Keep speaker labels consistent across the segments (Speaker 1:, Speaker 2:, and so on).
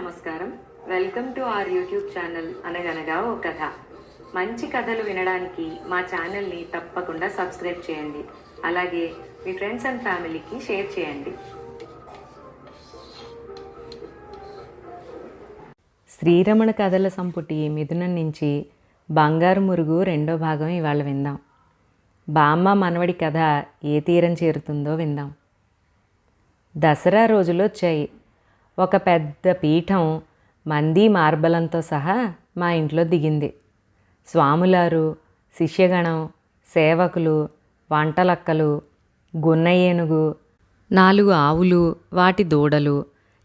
Speaker 1: నమస్కారం. Welcome to our YouTube channel అనగనగా ఓ కథ. మంచి కథలు వినడానికి మా ఛానల్ని తప్పకుండా సబ్స్క్రైబ్ చేయండి. అలాగే మీ ఫ్రెండ్స్ అండ్ ఫ్యామిలీకి షేర్ చేయండి. శ్రీరమణ కథల సంపుటి మిథునం నుంచి బంగారు మురుగు రెండో భాగం ఇవాళ విందాం. బామ్మ మనవడి కథ ఏ తీరం చేరుతుందో విందాం. దసరా రోజులు వచ్చాయి. ఒక పెద్ద పీఠం మంది మార్బలంతో సహా మా ఇంట్లో దిగింది. స్వాములారు, శిష్యగణం, సేవకులు, వంటలక్కలు, గున్న ఏనుగు, 4 ఆవులు, వాటి దూడలు,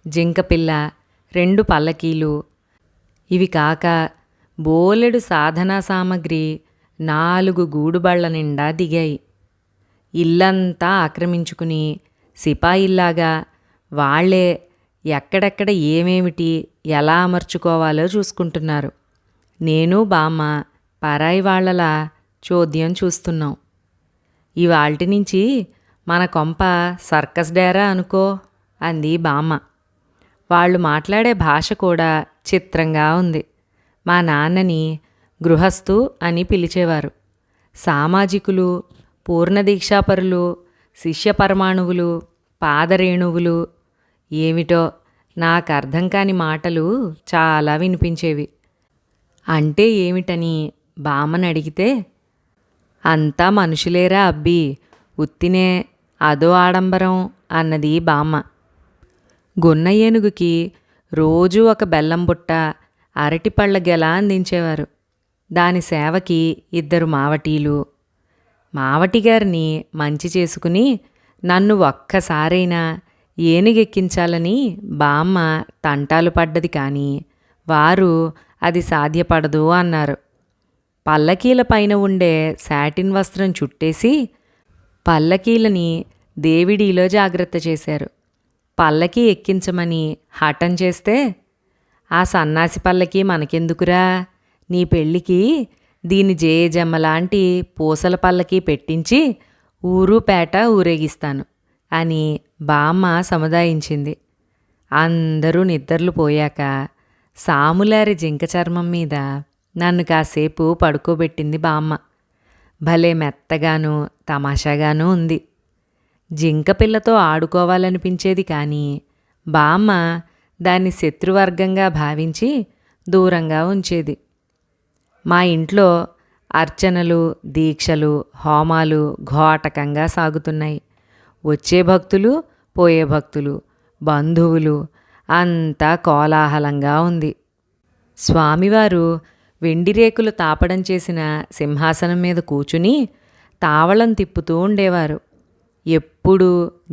Speaker 1: జింకపిల్ల, 2 పల్లకీలు, ఇవి కాక బోలెడు సాధనా సామగ్రి 4 గూడుబళ్ల నిండా దిగాయి. ఇల్లంతా ఆక్రమించుకుని సిపాయిల్లాగా వాళ్లే ఎక్కడెక్కడ ఏమేమిటి ఎలా అమర్చుకోవాలో చూసుకుంటున్నారు. నేను బామ్మ పరాయి వాళ్లలా చోద్యం చూస్తున్నాం. ఇవాల్టి నుంచి మన కొంప సర్కస్ డేరా అనుకో అంది బామ్మ. వాళ్ళు మాట్లాడే భాష కూడా చిత్రంగా ఉంది. మా నాన్నని గృహస్థు అని పిలిచేవారు. సామాజికులు, పూర్ణదీక్షాపరులు, శిష్య పరమాణువులు, పాదరేణువులు, ఏమిటో నాకు అర్థం కాని మాటలు చాలా వినిపించేవి. అంటే ఏమిటని బామ్మని అడిగితే, అంతా మనుషులేరా అబ్బి, ఉత్తినే అదో ఆడంబరం అన్నది బామ్మ. గున్న ఏనుగుకి రోజూ ఒక బెల్లం బుట్ట, అరటిపళ్ళ గెల అందించేవారు. దాని సేవకి 2 మావటీలు. మావటిగారిని మంచి చేసుకుని నన్ను ఒక్కసారైనా ఏనుగెక్కించాలని బామ్మ తంటాలు పడ్డది, కానీ వారు అది సాధ్యపడదు అన్నారు. పల్లకీల పైన ఉండే శాటిన్ వస్త్రం చుట్టేసి పల్లకీలని దేవిడీలో జాగ్రత్త చేశారు. పల్లకీ ఎక్కించమని హఠం చేస్తే, ఆ సన్నాసి పల్లకీ మనకెందుకురా, నీ పెళ్ళికి దీని జేజమ్మలాంటి పూసల పల్లకీ పెట్టించి ఊరు పేట ఊరేగిస్తాను అని బామ్మ సముదాయించింది. అందరూ నిద్రలు పోయాక సాములారి జింక చర్మం మీద నన్ను కాసేపు పడుకోబెట్టింది బామ్మ. భలే మెత్తగాను తమాషాగానూ ఉంది. జింక పిల్లతో ఆడుకోవాలనిపించేది, కానీ బామ్మ దాన్ని శత్రువర్గంగా భావించి దూరంగా ఉంచేది. మా ఇంట్లో అర్చనలు, దీక్షలు, హోమాలు ఘోటకంగా సాగుతున్నాయి. వచ్చే భక్తులు, పోయే భక్తులు, బంధువులు, అంతా కోలాహలంగా ఉంది. స్వామివారు వెండి రేకులు తాపడం చేసిన సింహాసనం మీద కూచుని తావళం తిప్పుతూ ఉండేవారు. ఎప్పుడూ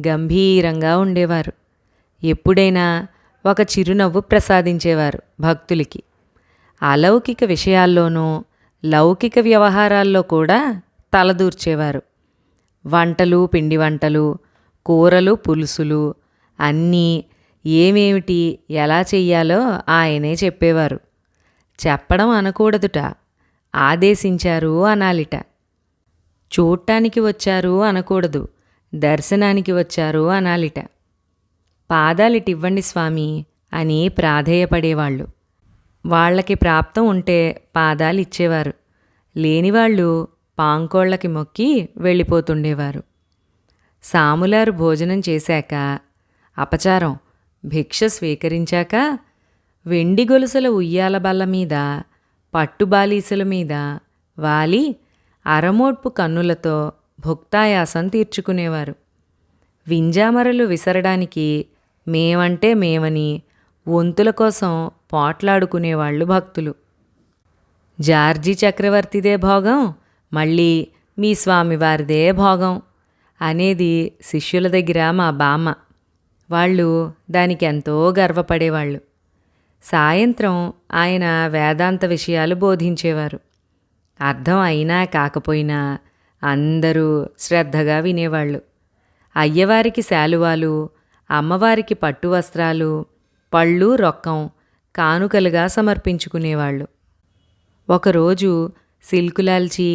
Speaker 1: గంభీరంగా ఉండేవారు. ఎప్పుడైనా ఒక చిరునవ్వు ప్రసాదించేవారు భక్తులకి. అలౌకిక విషయాల్లోనూ లౌకిక వ్యవహారాల్లో కూడా తలదూర్చేవారు. వంటలు, పిండి వంటలు, కూరలు, పులుసులు అన్నీ ఏమేమిటి ఎలా చెయ్యాలో ఆయనే చెప్పేవారు. చెప్పడం అనకూడదుట, ఆదేశించారు అనాలిట. చూడటానికి వచ్చారు అనకూడదు, దర్శనానికి వచ్చారు అనాలిట. పాదాలిటివ్వండి స్వామి అని ప్రాధేయపడేవాళ్ళు. వాళ్ళకి ప్రాప్తం ఉంటే పాదాలిచ్చేవారు. లేనివాళ్ళు పాంకోళ్ళకి మొక్కి వెళ్ళిపోతుండేవారు. సాములారు భోజనం చేశాక, అపచారం భిక్ష స్వీకరించాక, వెండి గొలుసుల ఉయ్యాల బల్ల మీద, పట్టుబాలీసుల మీద వాలి అరమోడ్పు కన్నులతో భుక్తాయాసం తీర్చుకునేవారు. వింజామరలు విసరడానికి మేమంటే మేమని వంతుల కోసం పోట్లాడుకునేవాళ్ళు భక్తులు. జార్జి చక్రవర్తిదే భోగం, మళ్ళీ మీ స్వామివారిదే భోగం అనేది శిష్యుల దగ్గర మా బామ్మ. వాళ్ళు దానికి ఎంతో గర్వపడేవాళ్ళు. సాయంత్రం ఆయన వేదాంత విషయాలు బోధించేవారు. అర్థం అయినా కాకపోయినా అందరూ శ్రద్ధగా వినేవాళ్ళు. అయ్యవారికి శాలువాలు, అమ్మవారికి పట్టు వస్త్రాలు, పళ్ళు, రొక్కం కానుకలుగా సమర్పించుకునేవాళ్ళు. ఒకరోజు సిల్కులాల్చి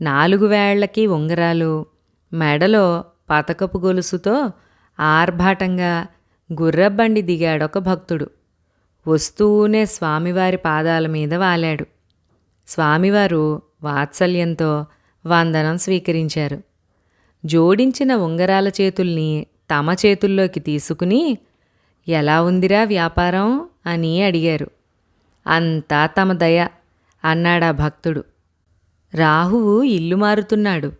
Speaker 1: 4 వేళ్లకి ఉంగరాలు, మెడలో పతకపు గొలుసుతో ఆర్భాటంగా గుర్రబండి దిగాడొక భక్తుడు. వస్తూనే స్వామివారి పాదాల మీద వాలాడు. స్వామివారు వాత్సల్యంతో వందనం స్వీకరించారు. జోడించిన ఉంగరాల చేతుల్ని తమ చేతుల్లోకి తీసుకుని, ఎలా ఉందిరా వ్యాపారం అని అడిగారు. అంతా తమ దయ అన్నాడా భక్తుడు. రాహువు ఇల్లు మారుతున్నాడు,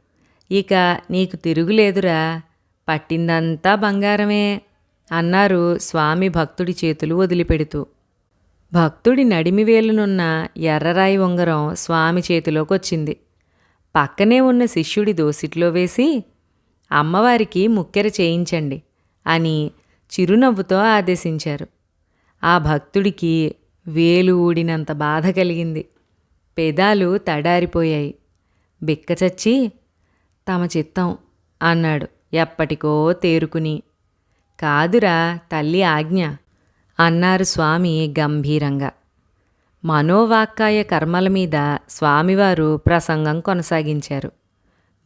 Speaker 1: ఇక నీకు తిరుగులేదురా, పట్టిందంతా బంగారమే అన్నారు స్వామి భక్తుడి చేతులు వదిలిపెడుతూ. భక్తుడి నడిమివేలునున్న ఎర్రరాయి ఉంగరం స్వామి చేతిలోకొచ్చింది. పక్కనే ఉన్న శిష్యుడి దోసిట్లో వేసి, అమ్మవారికి ముక్కెర చేయించండి అని చిరునవ్వుతో ఆదేశించారు. ఆ భక్తుడికి వేలు ఊడినంత బాధ కలిగింది. పెదాలు తడారిపోయాయి. బిక్కచచ్చి, తమ చిత్తం అన్నాడు ఎప్పటికో తేరుకుని. కాదురా తల్లి ఆజ్ఞ అన్నారు స్వామి గంభీరంగా. మనోవాక్కాయ కర్మల మీద స్వామివారు ప్రసంగం కొనసాగించారు.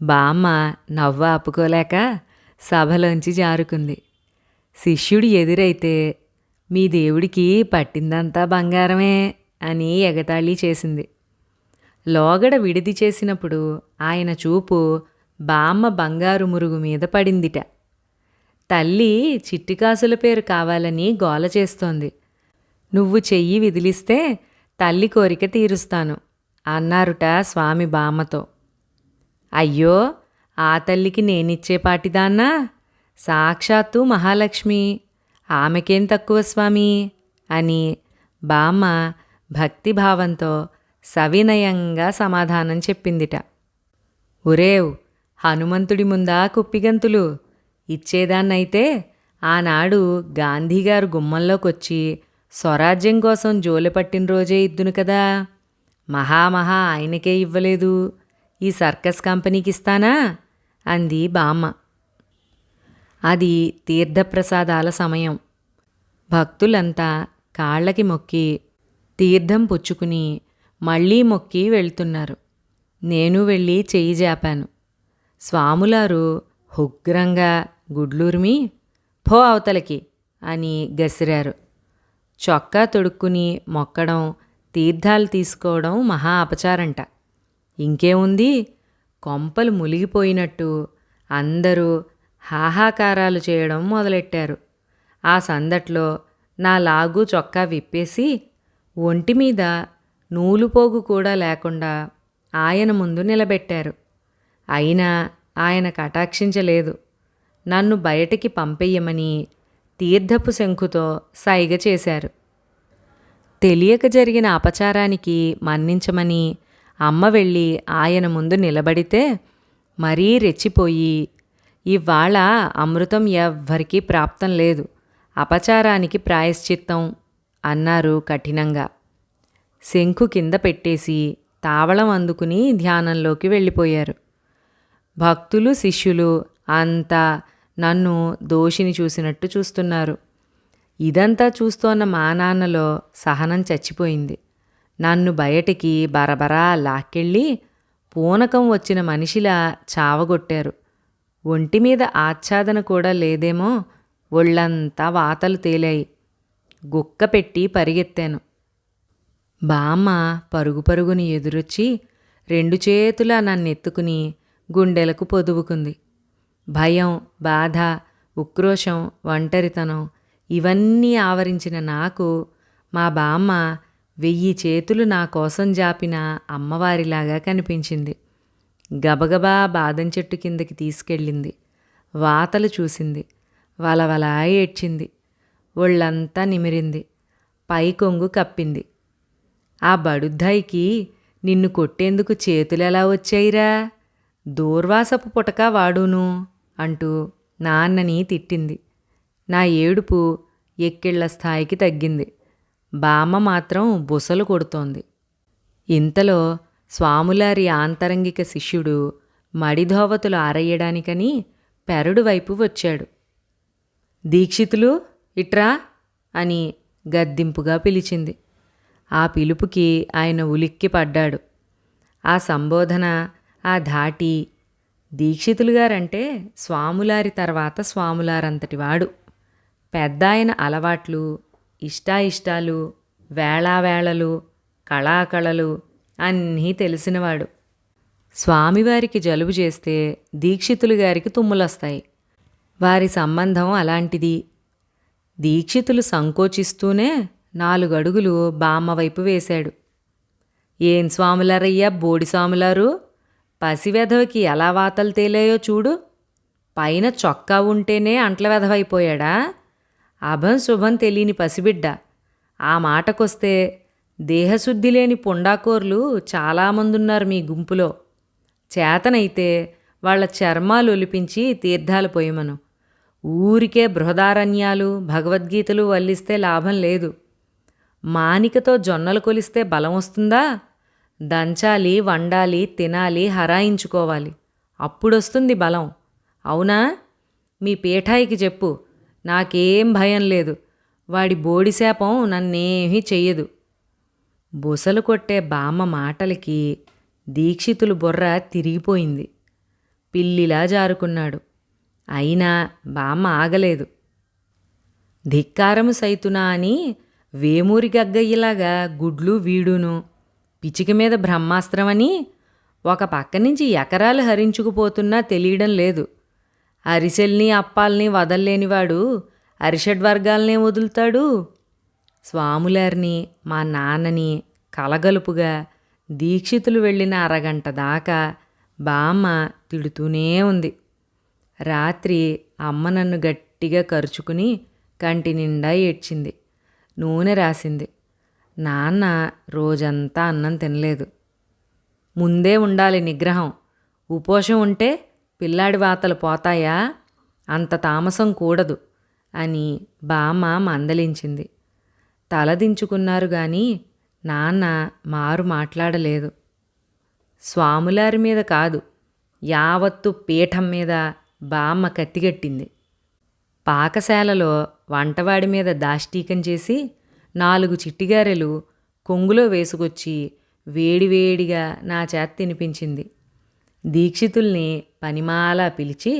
Speaker 1: బామ్మ నవ్వు ఆపుకోలేక సభలోంచి జారుకుంది. శిష్యుడు ఎదురైతే, మీ దేవుడికి పట్టిందంతా బంగారమే అని ఎగతాళి చేసింది. లోగడ విడిది చేసినప్పుడు ఆయన చూపు బామ్మ బంగారు మురుగు మీద పడిందిట. తల్లి చిట్టికాసుల పేరు కావాలని గోల చేస్తోంది. నువ్వు చెయ్యి విదిలిస్తే తల్లి కోరిక తీరుస్తాను అన్నారుట స్వామి బామ్మతో. అయ్యో, ఆ తల్లికి నేనిచ్చేపాటిదాన్నా? సాక్షాత్తు మహాలక్ష్మి, ఆమెకేం తక్కువ స్వామి అని బామ్మ భక్తిభావంతో సవినయంగా సమాధానం చెప్పిందిట. ఒరేవ్, హనుమంతుడి ముందా కుప్పిగంతులు? ఇచ్చేదాన్నైతే ఆనాడు గాంధీగారు గుమ్మంలోకొచ్చి స్వరాజ్యం కోసం జోలెపట్టిన రోజే ఇద్దును కదా. మహామహా ఆయనకే ఇవ్వలేదు, ఈ సర్కస్ కంపెనీకి ఇస్తానా అంది బామ్మ. అది తీర్థప్రసాదాల సమయం. భక్తులంతా కాళ్ళకి మొక్కి తీర్థం పుచ్చుకుని మళ్ళీ మొక్కి వెళ్తున్నారు. నేను వెళ్ళి చెయ్యి జాపాను. స్వాములారు ఉగ్రంగా గుడ్లూర్మి, పో అవతలకి అని గసిరారు. చొక్కా తొడుక్కుని మొక్కడం, తీర్థాలు తీసుకోవడం మహా అపచారంట. ఇంకేముంది, కొంపలు మునిగిపోయినట్టు అందరూ హాహాకారాలు చేయడం మొదలెట్టారు. ఆ సందట్లో నా లాగు చొక్కా విప్పేసి ఒంటిమీద నూలుపోగు కూడా లేకుండా ఆయన ముందు నిలబెట్టారు. అయినా ఆయన కటాక్షించలేదు. నన్ను బయటికి పంపెయ్యమని తీర్థపు శంఖుతో సైగ చేశారు. తెలియక జరిగిన అపచారానికి మన్నించమని అమ్మ వెళ్ళి ఆయన ముందు నిలబడితే మరీ రెచ్చిపోయి, ఇవాళ అమృతం ఎవ్వరికీ ప్రాప్తం లేదు, అపచారానికి ప్రాయశ్చిత్తం అన్నారు కఠినంగా. శంఖు కింద పెట్టేసి తావళం అందుకుని ధ్యానంలోకి వెళ్ళిపోయారు. భక్తులు శిష్యులు అంతా నన్ను దోషిని చూసినట్టు చూస్తున్నారు. ఇదంతా చూస్తోన్న మా నాన్నలో సహనం చచ్చిపోయింది. నన్ను బయటికి బరబరా లాక్కెళ్ళి పూనకం వచ్చిన మనిషిలా చావగొట్టారు. ఒంటిమీద ఆచ్ఛాదన కూడా లేదేమో, ఒళ్ళంతా వాతలు తేలాయి. గుక్క పెట్టి పరిగెత్తాను. బామ్మ పరుగు పరుగుని ఎదురొచ్చి 2 చేతులా నన్నెత్తుకుని గుండెలకు పొదువుకుంది. భయం, బాధ, ఉక్రోషం, ఒంటరితనం ఇవన్నీ ఆవరించిన నాకు మా బామ్మ 1000 చేతులు నా కోసం జాపిన అమ్మవారిలాగా కనిపించింది. గబగబా బాదం చెట్టు కిందకి తీసుకెళ్ళింది. వాతలు చూసింది. వలవలా ఏడ్చింది. ఒళ్ళంతా నిమిరింది. పై కొంగు కప్పింది. ఆ బడుద్దాయికి నిన్ను కొట్టేందుకు చేతులెలా వచ్చాయిరా, దూర్వాసపు పుటక వాడును అంటూ నాన్నని తిట్టింది. నా ఏడుపు ఎక్కిళ్ల స్థాయికి తగ్గింది. బామ్మ మాత్రం బుసలు కొడుతోంది. ఇంతలో స్వాములారి ఆంతరంగిక శిష్యుడు మడిధోవతులు ఆరయ్యడానికని పెరడు వైపు వచ్చాడు. దీక్షితులు ఇట్రా అని గద్దింపుగా పిలిచింది. ఆ పిలుపుకి ఆయన ఉలిక్కి పడ్డాడు. ఆ సంబోధన, ఆ ధాటి. దీక్షితులు గారంటే స్వాములారి తర్వాత స్వాములారంతటివాడు. పెద్దాయన అలవాట్లు,
Speaker 2: ఇష్టాయిష్టాలు, వేళావేళలు, కళాకళలు అన్నీ తెలిసినవాడు. స్వామివారికి జలుబు చేస్తే దీక్షితులు గారికి తుమ్ములొస్తాయి. వారి సంబంధం అలాంటిది. దీక్షితులు సంకోచిస్తూనే 4 అడుగులు బామ్మ వైపు వేశాడు. ఏం స్వాములారయ్యా బోడి స్వాములారు, పసివెధవకి ఎలా వాతలు తేలాయో చూడు. పైన చొక్కా ఉంటేనే అంట్ల వెధవైపోయాడా? అభం శుభం తెలియని పసిబిడ్డ. ఆ మాటకొస్తే దేహశుద్ధి లేని పుండాకోర్లు చాలామందున్నారు మీ గుంపులో. చేతనైతే వాళ్ల చర్మాలు ఒలిపించి తీర్థాలు పోయమను. ఊరికే బృహదారణ్యాలు భగవద్గీతలు వల్లిస్తే లాభం లేదు. మానికతో జొన్నలు కొలిస్తే బలం వస్తుందా? దంచాలి, వండాలి, తినాలి, హరాయించుకోవాలి. అప్పుడొస్తుంది బలం. అవునా? మీ పీఠాయికి చెప్పు, నాకేం భయం లేదు. వాడి బోడిశాపం నన్నేమీ చెయ్యదు. బుసలు కొట్టే బామ్మ మాటలకి దీక్షితులు బుర్ర తిరిగిపోయింది. పిల్లిలా జారుకున్నాడు. అయినా బామ్మ ఆగలేదు. ధిక్కారము సైతునా అని వేమూరి గగ్గయ్యలాగా గుడ్లు వీడును, పిచిక మీద బ్రహ్మాస్త్రమని ఒక పక్క నుంచి ఎకరాలు హరించుకుపోతున్నా తెలియడం లేదు. అరిసెల్ని అప్పాల్ని వదల్లేనివాడు అరిషడ్వర్గాలనే వదులుతాడు. స్వాములారిని, మా నాన్నని కలగలుపుగా దీక్షితులు వెళ్ళిన అరగంట దాకా బామ్మ తిడుతూనే ఉంది. రాత్రి అమ్మ నన్ను గట్టిగా కరుచుకుని కంటి నిండా ఏడ్చింది. నూనె రాసింది. నాన్న రోజంతా అన్నం తినలేదు. ముందే ఉండాలి నిగ్రహం. ఉపోషం ఉంటే పిల్లాడి వాతలు పోతాయా? అంత తామసం కూడదు అని బామ్మ మందలించింది. తలదించుకున్నారు గాని నాన్న మారు మాట్లాడలేదు. స్వాములారి మీద కాదు, యావత్తు పీఠం మీద బామ్మ కత్తిగట్టింది. పాకశాలలో వంటవాడి మీద దాష్టీకం చేసి 4 చిట్టిగారెలు కొంగులో వేసుకొచ్చి వేడివేడిగా నా చేత తినిపించింది. దీక్షితుల్ని పనిమాలా పిలిచి,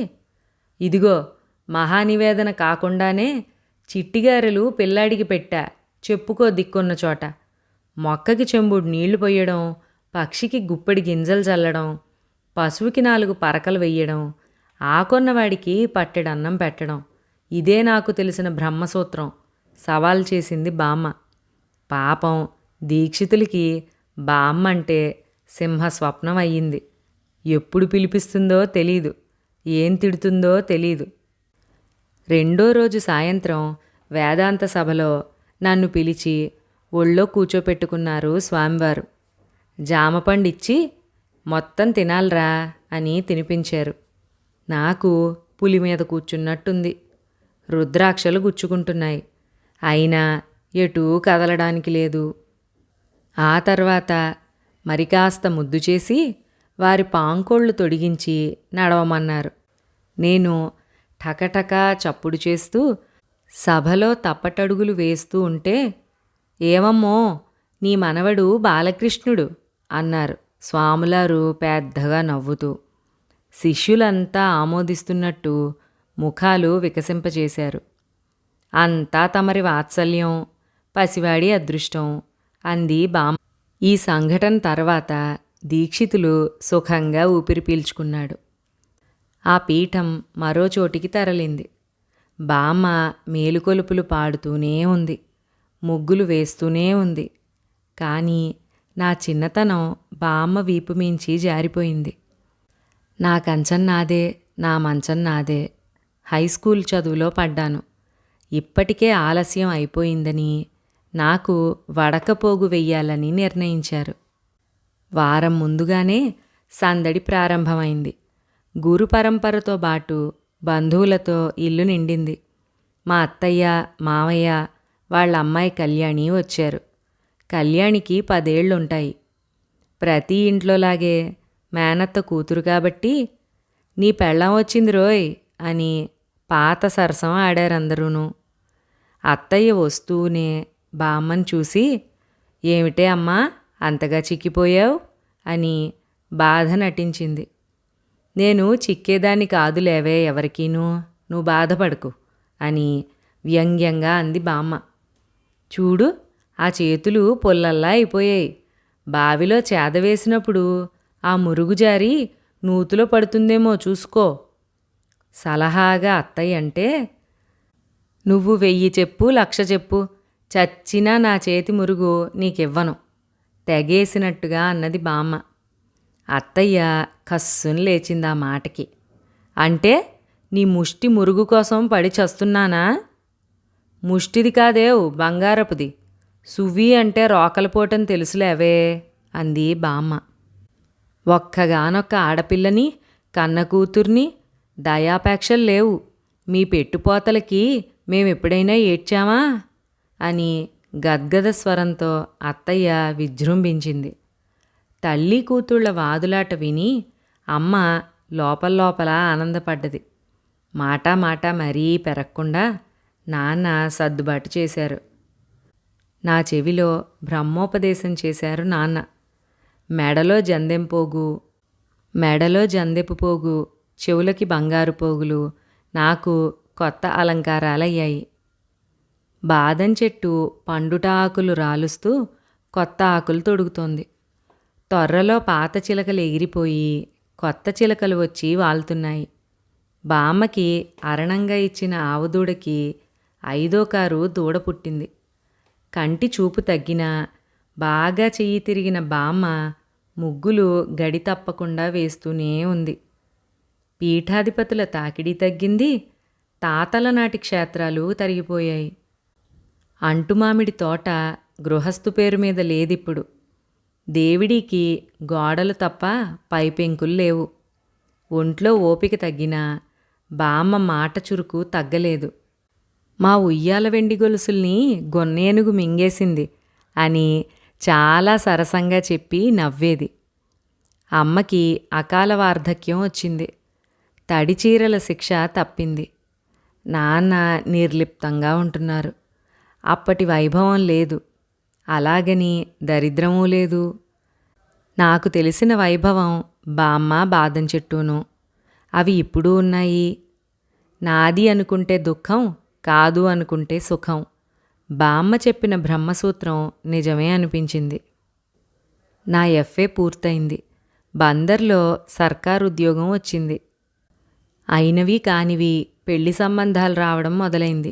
Speaker 2: ఇదిగో మహానివేదన కాకుండానే చిట్టిగారెలు పిల్లాడికి పెట్టా, చెప్పుకో దిక్కున్న చోట. మొక్కకి చెంబుడు నీళ్లు పొయ్యడం, పక్షికి గుప్పెడి గింజలు చల్లడం, పశువుకి 4 పరకలు వెయ్యడం, ఆకొన్నవాడికి పట్టెడన్నం పెట్టడం, ఇదే నాకు తెలిసిన బ్రహ్మసూత్రం సవాల్ చేసింది బామ్మ. పాపం దీక్షితులకి బామ్మ అంటే సింహస్వప్నం అయ్యింది. ఎప్పుడు పిలిపిస్తుందో తెలీదు, ఏం తిడుతుందో తెలీదు. 2వ రోజు సాయంత్రం వేదాంత సభలో నన్ను పిలిచి ఒళ్ళో కూచోపెట్టుకున్నారు స్వామివారు. జామపండిచ్చి మొత్తం తినాలిరా అని తినిపించారు. నాకు పులి మీద కూర్చున్నట్టుంది. రుద్రాక్షలు గుచ్చుకుంటున్నాయి. అయినా ఎటూ కదలడానికి లేదు. ఆ తర్వాత మరి కాస్త ముద్దు చేసి వారి పాంకోళ్ళు తొడిగించి నడవమన్నారు. నేను ఠకఠకా చప్పుడు చేస్తూ సభలో తప్పటడుగులు వేస్తూ ఉంటే, ఏమమ్మో నీ మనవడు బాలకృష్ణుడు అన్నారు స్వాములారు పెద్దగా నవ్వుతూ. శిష్యులంతా ఆమోదిస్తున్నట్టు ముఖాలు వికసింపచేశారు. అంతా తమరి వాత్సల్యం, పసివాడి అదృష్టం అంది బామ్మ. ఈ సంఘటన తర్వాత దీక్షితులు సుఖంగా ఊపిరి పీల్చుకున్నాడు. ఆ పీఠం మరో చోటికి తరలింది. బామ్మ మేలుకొలుపులు పాడుతూనే ఉంది, ముగ్గులు వేస్తూనే ఉంది. కానీ నా చిన్నతనం బామ్మ వీపు మించి జారిపోయింది. నా కంచం నాదే, నా మంచం నాదే. హైస్కూల్ చదువులో పడ్డాను. ఇప్పటికే ఆలస్యం అయిపోయిందని నాకు వడకపోగు వెయ్యాలని నిర్ణయించారు. వారం ముందుగానే సందడి ప్రారంభమైంది. గురు పరంపరతో బాటు బంధువులతో ఇల్లు నిండింది. మా అత్తయ్య, మావయ్య, వాళ్ళ అమ్మాయి కళ్యాణి వచ్చారు. కళ్యాణికి 10 ఏళ్లుంటాయి. ప్రతి ఇంట్లోలాగే మేనత్త కూతురు కాబట్టి, నీ పెళ్ళాం వచ్చింది రోయ్ అని పాత సరసం ఆడారందరూను. అత్తయ్య వస్తూనే బామ్మని చూసి, ఏమిటే అమ్మా అంతగా చిక్కిపోయావు అని బాధ నటించింది. నేను చిక్కేదాన్ని కాదులేవే ఎవరికీనూ, నువ్వు బాధపడకు అని వ్యంగ్యంగా అంది బామ్మ. చూడు, ఆ చేతులు పొల్లల్లా అయిపోయాయి. బావిలో చేద వేసినప్పుడు ఆ మురుగు జారి నూతిలో పడుతుందేమో చూసుకో. సలహాగా అత్తయ్య అంటే, నువ్వు 1000 చెప్పు 1,00,000 చెప్పు, చచ్చినా నా చేతి మురుగు నీకివ్వను తెగేసినట్టుగా అన్నది బామ్మ. అత్తయ్య కస్సుని లేచింది ఆ మాటకి. అంటే నీ ముష్టి మురుగు కోసం పడి చస్తున్నానా? ముష్టిది కాదేవ్, బంగారపుది. సువ్వి అంటే రోకలపోటని తెలుసులేవే అంది బామ్మ. ఒక్కగానొక్క ఆడపిల్లని, కన్న కూతుర్ని, దయాపేక్షలు లేవు. మీ పెట్టుపోతలకి మేమెప్పుడైనా ఏడ్చామా అని గద్గద స్వరంతో అత్తయ్య విజృంభించింది. తల్లి కూతుళ్ల వాదులాట విని అమ్మ లోపల లోపల ఆనందపడ్డది. మాటా మాట మరీ పెరగకుండా నాన్న సర్దుబాటు చేశారు. నా చెవిలో బ్రహ్మోపదేశం చేశారు నాన్న. మెడలో జందెపు పోగు, చెవులకి బంగారు పోగులు, నాకు కొత్త అలంకారాలయ్యాయి. బాదం చెట్టు పండుట ఆకులు రాలుస్తూ కొత్త ఆకులు తొడుగుతోంది. తొర్రలో పాత చిలకలు ఎగిరిపోయి కొత్త చిలకలు వచ్చి వాలుతున్నాయి. బామ్మకి అరణంగా ఇచ్చిన ఆవుదూడకి 5వ కారు దూడ పుట్టింది. కంటి చూపు తగ్గినా బాగా చెయ్యి తిరిగిన బామ్మ ముగ్గులు గడి తప్పకుండా వేస్తూనే ఉంది. పీఠాధిపతుల తాకిడి తగ్గింది. తాతల నాటి క్షేత్రాలు తరిగిపోయాయి. అంటుమామిడి తోట గృహస్థు పేరు మీద లేదిప్పుడు. దేవిడికి గోడలు తప్ప పైపెంకులు లేవు. ఒంట్లో ఓపిక తగ్గినా బామ్మ మాట చురుకు తగ్గలేదు. మా ఉయ్యాల వెండి గొలుసుల్ని గొన్నేనుగు మింగేసింది అని చాలా సరసంగా చెప్పి నవ్వేది. అమ్మకి అకాల వార్ధక్యం వచ్చింది. తడి చీరల శిక్ష తప్పింది. నాన్న నిర్లిప్తంగా ఉంటున్నారు. అప్పటి వైభవం లేదు, అలాగని దరిద్రమూ లేదు. నాకు తెలిసిన వైభవం బామ్మ బాదం చెట్టును. అవి ఇప్పుడూ ఉన్నాయి. నాది అనుకుంటే దుఃఖం, కాదు అనుకుంటే సుఖం. బామ్మ చెప్పిన బ్రహ్మసూత్రం నిజమే అనిపించింది. నా ఎఫ్ఏ పూర్తయింది. బందర్లో సర్కారు ఉద్యోగం వచ్చింది. అయినవి కానివి పెళ్లి సంబంధాలు రావడం మొదలైంది.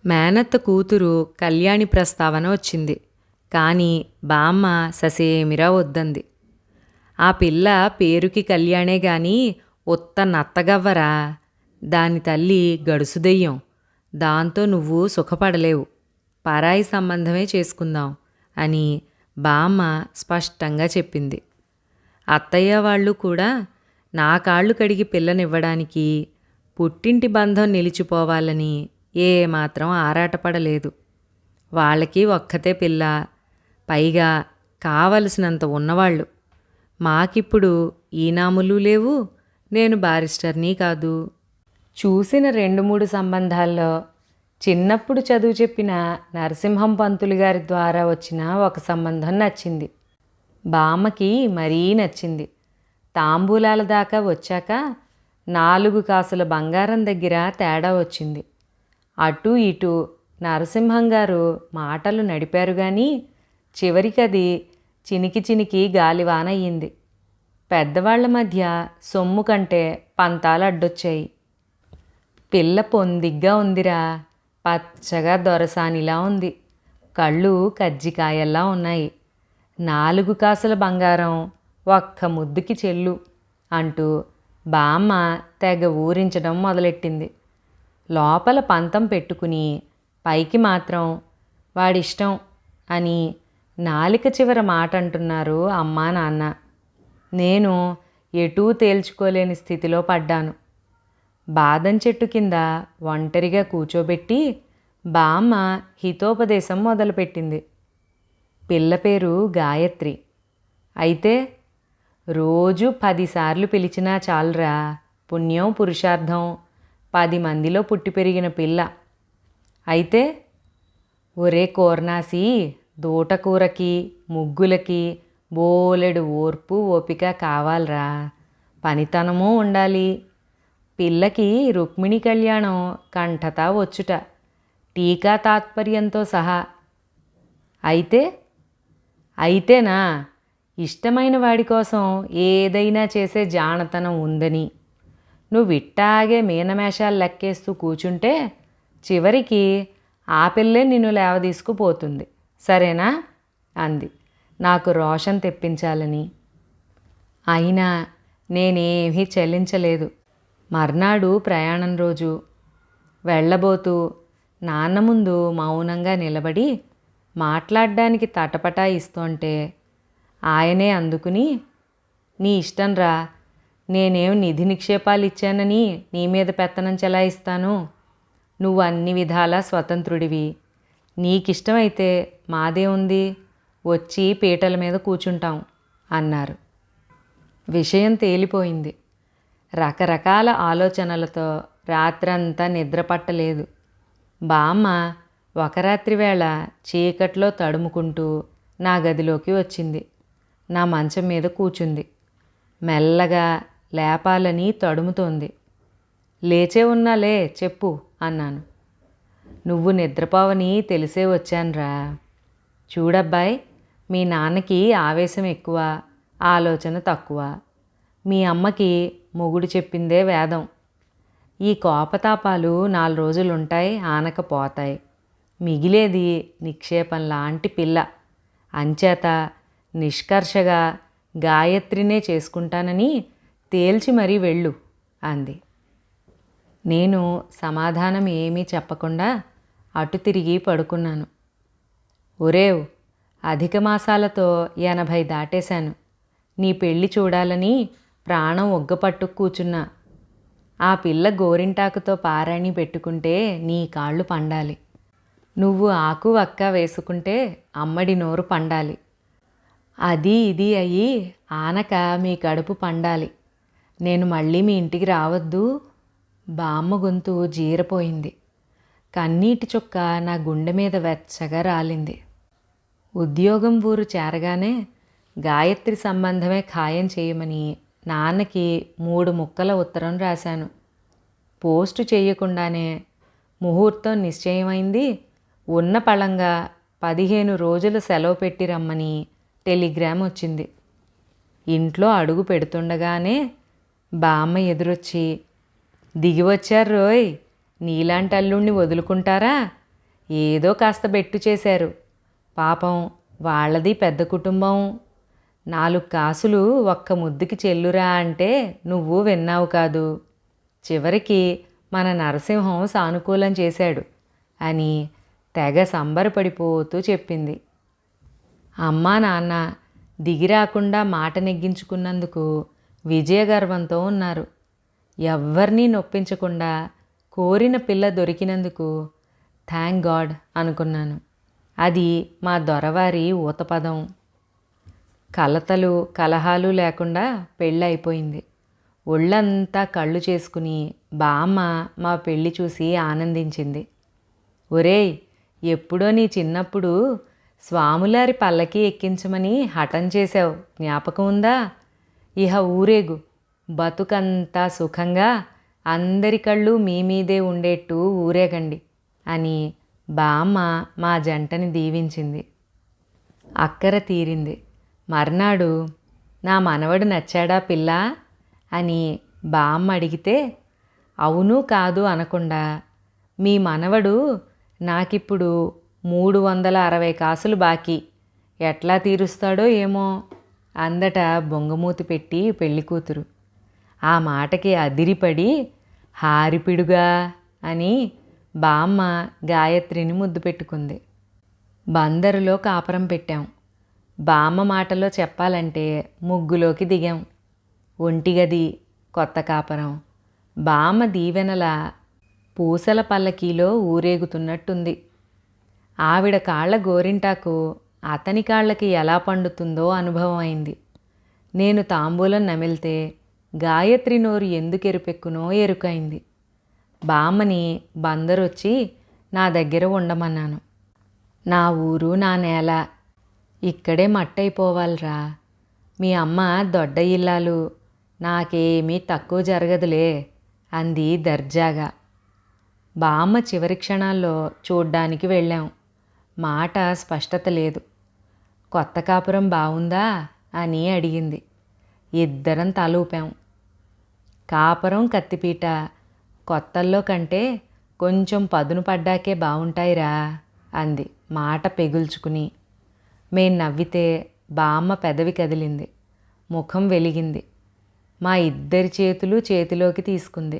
Speaker 2: మేనత్త కూతురు కళ్యాణి ప్రస్తావన వచ్చింది. కానీ బామ్మ ససేమిరా వద్దంది. ఆ పిల్ల పేరుకి కళ్యాణే గాని ఉత్త నత్తగవ్వరా, దాని తల్లి గడుసుదెయ్యం, దాంతో నువ్వు సుఖపడలేవు, పరాయి సంబంధమే చేసుకుందాం అని బామ్మ స్పష్టంగా చెప్పింది. అత్తయ్య వాళ్ళు కూడా నా కాళ్ళు కడిగి పిల్లనివ్వడానికి, పుట్టింటి బంధం నిలిచిపోవాలని ఏమాత్రం ఆరాటపడలేదు. వాళ్ళకి ఒక్కతే పిల్ల, పైగా కావలసినంత ఉన్నవాళ్ళు. మాకిప్పుడు ఈనాములు లేవు, నేను బారిస్టర్ని కాదు. చూసిన 2-3 సంబంధాల్లో చిన్నప్పుడు చదువు చెప్పిన నరసింహం పంతులు గారి ద్వారా వచ్చిన ఒక సంబంధం నచ్చింది. బామ్మకి మరీ నచ్చింది. తాంబూలాల దాకా వచ్చాక 4 కాసుల బంగారం దగ్గర తేడా వచ్చింది. అటూ ఇటూ నరసింహం గారు మాటలు నడిపారు కానీ చివరికది చినికి చినికి గాలివానయ్యింది. పెద్దవాళ్ల మధ్య సొమ్ము కంటే పంతాలు అడ్డొచ్చాయి. పిల్ల పొందిగ్గా ఉందిరా, పచ్చగా దొరసానిలా ఉంది, కళ్ళు కజ్జికాయల్లా ఉన్నాయి, 4 కాసుల బంగారం ఒక్క ముద్దుకి చెల్లు అంటూ బామ్మ తెగ ఊరించడం మొదలెట్టింది. లోపల పంతం పెట్టుకుని పైకి మాత్రం వాడిష్టం అని నాలిక చివర మాట అంటున్నారు అమ్మా నాన్న. నేను ఎటూ తేల్చుకోలేని స్థితిలో పడ్డాను. బాదం చెట్టు కింద ఒంటరిగా కూచోబెట్టి బామ్మ హితోపదేశం మొదలుపెట్టింది. పిల్ల పేరు గాయత్రి. అయితే రోజు 10 సార్లు పిలిచినా చాలురా, పుణ్యం పురుషార్థం, 10 మందిలో పుట్టి పెరిగిన పిల్ల. అయితే ఒరే కోర్నాసి, దూటకూరకి ముగ్గులకి బోలెడు ఓర్పు ఓపిక కావాలరా, పనితనమూ ఉండాలి. పిల్లకి రుక్మిణి కళ్యాణం కంఠతా వచ్చుట, టీకా తాత్పర్యంతో సహా అయితే అయితేనా ఇష్టమైన వాడి కోసం ఏదైనా చేసే జానతనం ఉందని నువ్వు ఇట్టాగే మీనమేషాలు లెక్కేస్తూ కూర్చుంటే చివరికి ఆ పిల్లే నిన్ను లేవదీసుకుపోతుంది, సరేనా అంది నాకు రోషన్ తెప్పించాలని. అయినా నేనేమీ చెల్లించలేదు. మర్నాడు ప్రయాణం రోజు వెళ్ళబోతూ నాన్న ముందు మౌనంగా నిలబడి మాట్లాడడానికి తటపటాయిస్తుంటే ఆయనే అందుకుని, నీ ఇష్టంరా, నేనేం నిధి నిక్షేపాలు ఇచ్చానని నీ మీద పెత్తనం చెలాయిస్తాను. నువ్వు అన్ని విధాలా స్వతంత్రుడివి. నీకిష్టమైతే మాదే ఉంది, వచ్చి పీటల మీద కూర్చుంటాం అన్నారు. విషయం తేలిపోయింది. రకరకాల ఆలోచనలతో రాత్రంతా నిద్ర పట్టలేదు. బామ్మ ఒక రాత్రి వేళ చీకట్లో తడుముకుంటూ నా గదిలోకి వచ్చింది. నా మంచం మీద కూర్చుంది. మెల్లగా లేపాలని తడుముతోంది. లేచే ఉన్నాలే, చెప్పు అన్నాను. నువ్వు నిద్రపోవని తెలిసే వచ్చానురా. చూడబ్బాయ్, మీ నాన్నకి ఆవేశం ఎక్కువ, ఆలోచన తక్కువ. మీ అమ్మకి మొగుడు చెప్పిందే వేదం. ఈ కోపతాపాలు 4 రోజులుంటాయి, ఆనకపోతాయి. మిగిలేది నిక్షేపం లాంటి పిల్ల. అంచేత నిష్కర్షగా గాయత్రినే చేసుకుంటానని తేల్చి మరీ వెళ్ళు అంది. నేను సమాధానం ఏమీ చెప్పకుండా అటు తిరిగి పడుకున్నాను. ఒరేవ్, అధిక మాసాలతో 80 దాటేశాను. నీ పెళ్ళి చూడాలని ప్రాణం ఒగ్గపట్టు కూర్చున్నా. ఆ పిల్ల గోరింటాకుతో పారాణి పెట్టుకుంటే నీ కాళ్ళు పండాలి. నువ్వు ఆకు అక్క వేసుకుంటే అమ్మడి నోరు పండాలి. అది ఇది అయ్యి ఆనక మీ కడుపు పండాలి. నేను మళ్ళీ మీ ఇంటికి రావద్దు. బామ్మ గొంతు జీరపోయింది. కన్నీటి చుక్క నా గుండె మీద వెచ్చగా రాలింది. ఉద్యోగం ఊరు చేరగానే గాయత్రి సంబంధమే ఖాయం చేయమని నాన్నకి 3 ముక్కల ఉత్తరం రాశాను. పోస్టు చేయకుండానే ముహూర్తం నిశ్చయమైంది. ఉన్న పళంగా 15 రోజులు సెలవు పెట్టి రమ్మని టెలిగ్రామ్ వచ్చింది. ఇంట్లో అడుగు పెడుతుండగానే బామ్మ ఎదురొచ్చి, దిగివచ్చారు రోయ్, నీలాంటి అల్లుణ్ణి వదులుకుంటారా? ఏదో కాస్త బెట్టు చేశారు. పాపం వాళ్ళది పెద్ద కుటుంబం. 4 కాసులు ఒక్క ముద్దుకి చెల్లురా అంటే నువ్వు విన్నావు కాదు. చివరికి మన నరసింహం సానుకూలం చేశాడు అని తెగ సంబరపడిపోతూ చెప్పింది. అమ్మా నాన్న దిగిరాకుండా మాట నెగ్గించుకున్నందుకు విజయగర్వంతో ఉన్నారు. ఎవ్వరినీ నొప్పించకుండా కోరిన పిల్ల దొరికినందుకు థ్యాంక్ గాడ్ అనుకున్నాను. అది మా దొరవారి ఊతపదం. కలతలు కలహాలు లేకుండా పెళ్ళి అయిపోయింది. ఒళ్ళంతా కళ్ళు చేసుకుని బామ్మ మా పెళ్ళి చూసి ఆనందించింది. ఒరేయ్, ఎప్పుడో నీ చిన్నప్పుడు స్వాములారి పల్లకి ఎక్కించమని హఠం చేశావు, జ్ఞాపకం ఉందా? ఇహ ఊరేగు, బతుకంతా సుఖంగా అందరి కళ్ళు మీ మీదే ఉండేట్టు ఊరేగండి అని బామ్మ మా జంటని దీవించింది. అక్కర తీరింది. మర్నాడు నా మనవడు నచ్చాడా పిల్ల అని బామ్మ అడిగితే అవును కాదు అనకుండా, మీ మనవడు నాకిప్పుడు 360 కాసులు బాకీ, ఎట్లా తీరుస్తాడో ఏమో అందట బొంగమూతి పెట్టి పెళ్లి కూతురు. ఆ మాటకి అదిరిపడి హారిపిడుగా అని బామ్మ గాయత్రిని ముద్దు పెట్టుకుంది. బందరులో కాపురం పెట్టాం. బామ్మ మాటలో చెప్పాలంటే ముగ్గులోకి దిగాం. ఒంటిగది, కొత్త కాపురం. బామ్మ దీవెనల పూసల పల్లకీలో ఊరేగుతున్నట్టుంది. ఆవిడ కాళ్ల గోరింటాకు అతని కాళ్ళకి ఎలా పండుతుందో అనుభవం అయింది. నేను తాంబూలం నమిలితే గాయత్రి నోరు ఎందుకు ఎరుపెక్కునో ఎరుకైంది. బామ్మని బందరొచ్చి నా దగ్గర ఉండమన్నాను. నా ఊరు నా నేల, ఇక్కడే మట్టయిపోవాలిరా. మీ అమ్మ దొడ్డ ఇల్లాలు, నాకేమీ తక్కువ జరగదులే అంది దర్జాగా. బామ్మ చివరి క్షణాల్లో చూడ్డానికి వెళ్ళాం. మాట స్పష్టత లేదు. కొత్త కాపురం బావుందా అని అడిగింది. ఇద్దరం తల ఊపాం. కాపురం కత్తిపీట కొత్తల్లో కంటే కొంచెం పదును పడ్డాకే బావుంటాయిరా అంది మాట పెగుల్చుకుని. మేం నవ్వితే బామ్మ పెదవి కదిలింది, ముఖం వెలిగింది. మా ఇద్దరి చేతులు చేతిలోకి తీసుకుంది.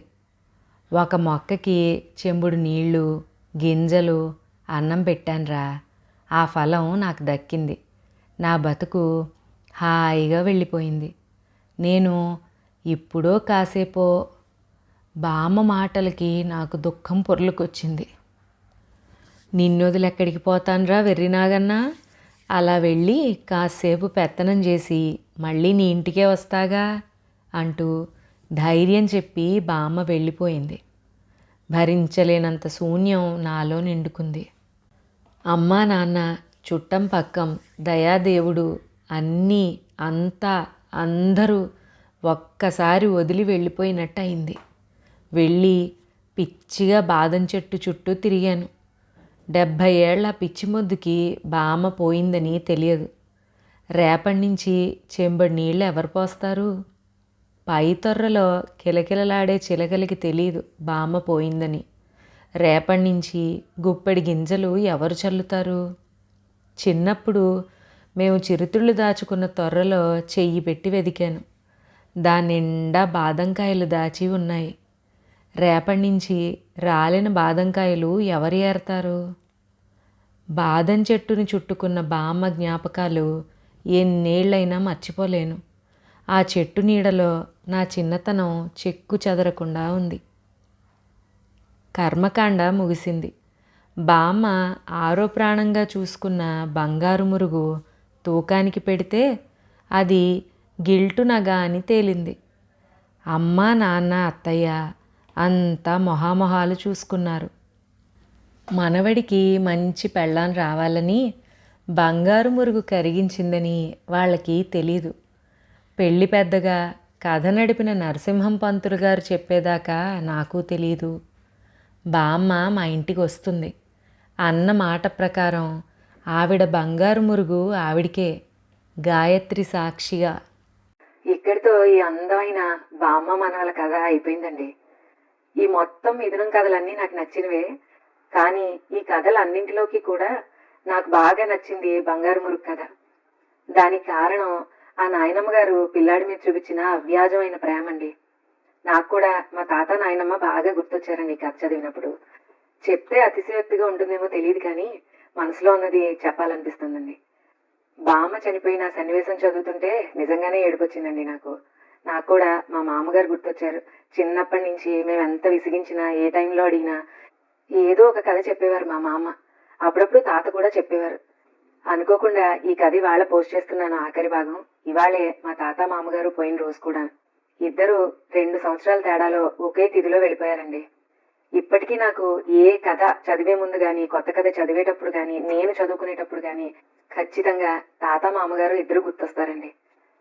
Speaker 2: ఒక మొక్కకి చెంబుడు నీళ్ళు, గింజలు, అన్నం పెట్టానురా. ఆ ఫలం నాకు దక్కింది. నా బతుకు హాయిగా వెళ్ళిపోయింది. నేను ఇప్పుడో కాసేపో బామ్మ మాటలకి నాకు దుఃఖం పొర్లుకొచ్చింది. నిన్నొదిలెక్కడికి పోతాన్రా వెర్రినాగన్నా? అలా వెళ్ళి కాసేపు పెత్తనం చేసి మళ్ళీ నీ ఇంటికే వస్తాగా అంటూ ధైర్యం చెప్పి బామ్మ వెళ్ళిపోయింది. భరించలేనంత శూన్యం నాలో నిండుకుంది. అమ్మా నాన్న, చుట్టం పక్కం, దయాదేవుడు, అన్నీ, అంతా, అందరూ ఒక్కసారి వదిలి వెళ్ళిపోయినట్టు అయింది. వెళ్ళి పిచ్చిగా బాదం చెట్టు చుట్టూ తిరిగాను. 70 ఏళ్ల పిచ్చి మొద్దుకి బామ్మ పోయిందని తెలియదు. రేపటి నుంచి చెంబడి నీళ్ళు ఎవరు పోస్తారు? పై తొర్రలో కిలకిలలాడే చిలకలకి తెలీదు బామ్మ పోయిందని. రేపటి నుంచి గుప్పెడి గింజలు ఎవరు చల్లుతారు? చిన్నప్పుడు మేము చిరుతిళ్ళు దాచుకున్న తొర్రలో చెయ్యి పెట్టి వెదికాను. దాని నిండా బాదంకాయలు దాచి ఉన్నాయి. రేపటి నుంచి రాలిన బాదంకాయలు ఎవరు ఏరతారు? బాదం చెట్టుని చుట్టుకున్న బామ్మ జ్ఞాపకాలు ఎన్నేళ్లైనా మర్చిపోలేను. ఆ చెట్టు నీడలో నా చిన్నతనం చెక్కు చెదరకుండా ఉంది. కర్మకాండ ముగిసింది. బామ్మ ఆరో ప్రాణంగా చూసుకున్న బంగారు మురుగు తూకానికి పెడితే అది గిల్టు నగ అని తేలింది. అమ్మ, నాన్న, అత్తయ్య అంతా మొహామొహాలు చూసుకున్నారు. మనవడికి మంచి పెళ్ళాం రావాలని బంగారు మురుగు కరిగించిందని వాళ్ళకి తెలీదు. పెళ్ళి పెద్దగా కథ నడిపిన నరసింహం పంతులు గారు చెప్పేదాకా నాకు తెలీదు. బామ్మ మా ఇంటికి వస్తుంది అన్న మాట ప్రకారం ఆవిడ బంగారు మురుగు ఆవిడికే, గాయత్రి సాక్షిగా. ఇక్కడితో ఈ అందమైన బామ్మ మనవల కథ అయిపోయిందండి. ఈ మొత్తం మిథునం కథలన్నీ నాకు నచ్చినవే. కానీ ఈ కథలన్నింటిలోకి కూడా నాకు బాగా నచ్చింది బంగారు మురుగు కథ. దానికి కారణం ఆ నాయనమ్మ గారు పిల్లాడి మీద చూపించిన అవ్యాజమైన ప్రేమ అండి. నాకు కూడా మా తాత నాయనమ్మ బాగా గుర్తొచ్చారండి ఈ కథ చదివినప్పుడు. చెప్తే అతిశయోక్తిగా ఉంటుందేమో తెలియదు కానీ మనసులో ఉన్నది చెప్పాలనిపిస్తుందండి. బామ్మ చనిపోయిన సన్నివేశం చదువుతుంటే నిజంగానే ఏడుపొచ్చిందండి నాకు. నాకు కూడా మా మామగారు గుర్తొచ్చారు. చిన్నప్పటి నుంచి మేము ఎంత విసిగించినా, ఏ టైంలో అడిగినా ఏదో ఒక కథ చెప్పేవారు మా మామ. అప్పుడప్పుడు తాత కూడా చెప్పేవారు. అనుకోకుండా ఈ కథ ఇవాళ పోస్ట్ చేస్తున్నాను ఆఖరి భాగం. ఇవాళే మా తాత మామగారు పోయిన రోజు కూడా. ఇద్దరు 2 సంవత్సరాల తేడాలో ఒకే తిథిలో వెళ్ళిపోయారండి. ఇప్పటికీ నాకు ఏ కథ చదివే ముందు కానీ, కొత్త కథ చదివేటప్పుడు కానీ, నేను చదువుకునేటప్పుడు కానీ ఖచ్చితంగా తాత మామగారు ఇద్దరు గుర్తొస్తారండి.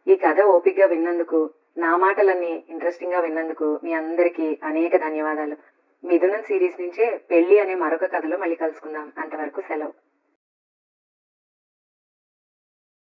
Speaker 2: ఈ కథ ఓపికగా విన్నందుకు, నా మాటలన్నీ ఇంట్రెస్టింగ్ గా విన్నందుకు మీ అందరికీ అనేక ధన్యవాదాలు. మిథునం సిరీస్ నుంచే పెళ్లి అనే మరొక కథలో మళ్ళీ కలుసుకుందాం. అంతవరకు సెలవు.